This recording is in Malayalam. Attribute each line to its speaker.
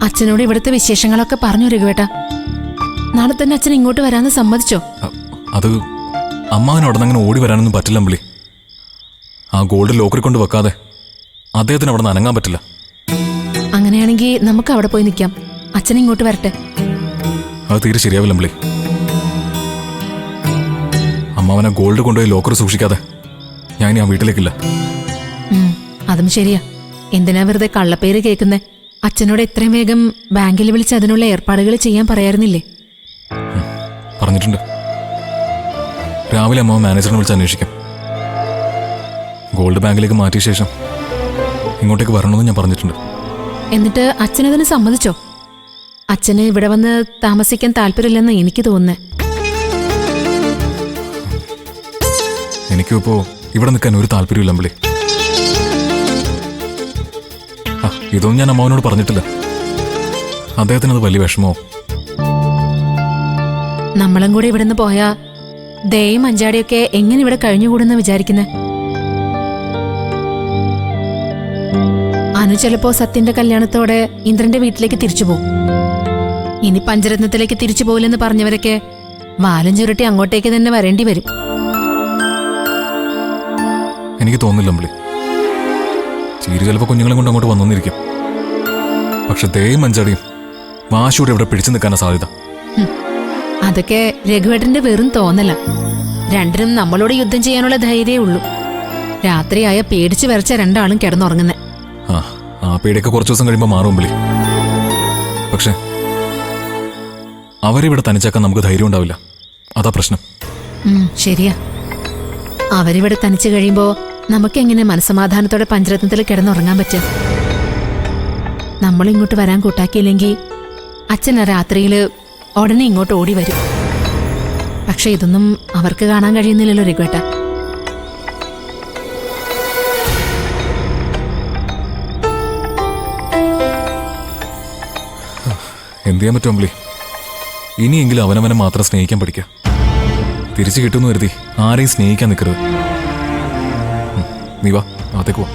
Speaker 1: അച്ഛനോട് ഇവിടുത്തെ വിശേഷങ്ങളൊക്കെ പറഞ്ഞു രഘുവേട്ടാ. നാളെ തന്നെ അച്ഛൻ ഇങ്ങോട്ട് വരാന്ന് സമ്മതിച്ചോ?
Speaker 2: അത് അമ്മാവനോട് അങ്ങനെ ഓടി വരാനൊന്നും പറ്റില്ല അമ്പിളി. ആ ഗോൾഡ് ലോക്കറി കൊണ്ട് വെക്കാതെ അദ്ദേഹത്തിന് അവിടെ നിന്ന് അനങ്ങാൻ പറ്റില്ല.
Speaker 1: അങ്ങനെയാണെങ്കിൽ നമുക്ക് അവിടെ പോയി നിൽക്കാം. അച്ഛൻ ഇങ്ങോട്ട് വരട്ടെ.
Speaker 2: അത് തീരെ ശരിയാവില്ല അമ്പിളി. അമ്മാവനെ ഗോൾഡ് കൊണ്ടുപോയി ലോക്കർ സൂക്ഷിക്കാതെ ഞാൻ ഇനി ആ വീട്ടിലേക്കില്ല.
Speaker 1: അതും ശരിയാ. എന്തിനാ വെറുതെ കള്ളപ്പേര് കേൾക്കുന്നേ? അച്ഛനോട് എത്രയും വേഗം ബാങ്കിൽ വിളിച്ച് അതിനുള്ള ഏർപ്പാടുകൾ ചെയ്യാൻ പറയാറുന്നില്ലേ?
Speaker 2: പറഞ്ഞിട്ടുണ്ട്. രാവിലെ അമ്മാവൻ മാനേജറിനെ വിളിച്ച് അന്വേഷിക്കാം. ഗോൾഡ് ബാങ്കിലേക്ക് മാറ്റിയ ശേഷം ഇങ്ങോട്ടേക്ക് വരണമെന്ന് ഞാൻ പറഞ്ഞിട്ടുണ്ട്.
Speaker 1: എന്നിട്ട് അച്ഛനതിന് സമ്മതിച്ചോ? അച്ഛന് ഇവിടെ വന്ന് താമസിക്കാൻ താല്പര്യമില്ലെന്ന് എനിക്ക് തോന്നുന്നേ.
Speaker 2: എനിക്കും ഇപ്പോ ഇവിടെ നിൽക്കാൻ ഒരു താല്പര്യമില്ല അമ്പിളി. ഇതൊന്നും ഞാൻ അമ്മാവനോട് പറഞ്ഞിട്ടില്ല. അദ്ദേഹത്തിന് അത് വലിയ വിഷമോ.
Speaker 1: നമ്മളും കൂടെ ഇവിടുന്ന് പോയാ ദയും അഞ്ചാടിയൊക്കെ എങ്ങനെ ഇവിടെ കഴിഞ്ഞുകൂടുന്ന വിചാരിക്കുന്നേ? അനു ചിലപ്പോ സത്യന്റെ കല്യാണത്തോടെ ഇന്ദ്രന്റെ വീട്ടിലേക്ക് തിരിച്ചു പോകും. ഇനി പഞ്ചരത്നത്തിലേക്ക് തിരിച്ചു പോകില്ലെന്ന് പറഞ്ഞവരൊക്കെ വാലും ചുരുട്ടി അങ്ങോട്ടേക്ക് തന്നെ വരേണ്ടി വരും.
Speaker 2: എനിക്ക് തോന്നുന്നില്ല അമ്പിളി. ചീര് ചിലപ്പോൾ കുഞ്ഞുങ്ങളെ കൊണ്ട് അങ്ങോട്ട് വന്നിരിക്കും. പക്ഷെ ദയും അഞ്ചാടിയും വാശിയോടെ ഇവിടെ പിടിച്ചു നിൽക്കാനാ സാധ്യത.
Speaker 1: അതൊക്കെ രഘുവേട്ടന്റെ വെറും തോന്നല. രണ്ടിനും നമ്മളോട് യുദ്ധം ചെയ്യാനുള്ള ധൈര്യമേ ഉള്ളൂ. രാത്രിയായ പേടിച്ചു വരച്ച രണ്ടാളും കിടന്നുറങ്ങുന്നേ.
Speaker 2: ആ പേടിയൊക്കെ കുറച്ചു ദിവസം കഴിയുമ്പോൾ മാറും അമ്പിളി. പക്ഷെ അവരിവിടെ തനിച്ചാക്കാൻ നമുക്ക് ധൈര്യം ഉണ്ടാവില്ല. അതാ പ്രശ്നം.
Speaker 1: ശരിയാ. അവരിവിടെ തനിച്ചു കഴിയുമ്പോ നമുക്കെങ്ങനെ മനസ്സമാധാനത്തോടെ പഞ്ചരത്നത്തിൽ കിടന്നുറങ്ങാൻ പറ്റും? നമ്മളിങ്ങോട്ട് വരാൻ കൂട്ടാക്കിയില്ലെങ്കിൽ അച്ഛൻ രാത്രിയിൽ ഉടനെ ഇങ്ങോട്ട് ഓടി വരും. പക്ഷെ ഇതൊന്നും അവർക്ക് കാണാൻ കഴിയുന്നില്ലല്ലോ രഘുവേട്ട.
Speaker 2: എന്ത് ചെയ്യാൻ പറ്റും അമ്പിളി? ഇനിയെങ്കിലും അവനവനെ മാത്രം സ്നേഹിക്കാൻ പഠിക്കുക. തിരിച്ചു കിട്ടുമെന്ന് കരുതി ആരെയും സ്നേഹിക്കാൻ നിൽക്കരുത്. നീ വാ, അകത്തേക്ക് വാ.